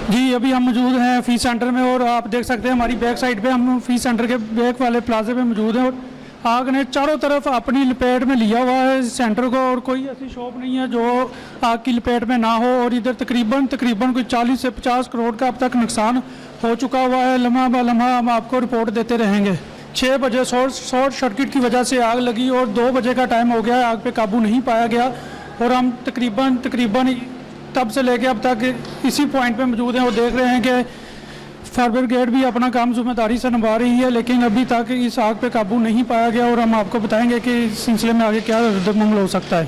जी, अभी हम मौजूद हैं फ़ी सेंटर में और आप देख सकते हैं हमारी बैक साइड पे हम फ़ी सेंटर के बैक वाले प्लाजे पे मौजूद हैं और आग ने चारों तरफ अपनी लपेट में लिया हुआ है इस सेंटर को और कोई ऐसी शॉप नहीं है जो आग की लपेट में ना हो। और इधर तकरीबन कोई 40 से 50 करोड़ का अब तक नुकसान हो चुका हुआ है। लम्हा ब लम्हा हम आपको रिपोर्ट देते रहेंगे। 6 बजे शॉर्ट सर्किट की वजह से आग लगी और 2 बजे का टाइम हो गया है, आग पे काबू नहीं पाया गया और हम तकरीबन तब से लेके अब तक इसी पॉइंट पे मौजूद हैं और देख रहे हैं कि फायर ब्रिगेड भी अपना काम जिम्मेदारी से निभा रही है, लेकिन अभी तक इस आग पे काबू नहीं पाया गया और हम आपको बताएंगे कि इस सिलसिले में आगे क्या रद्द अमल हो सकता है।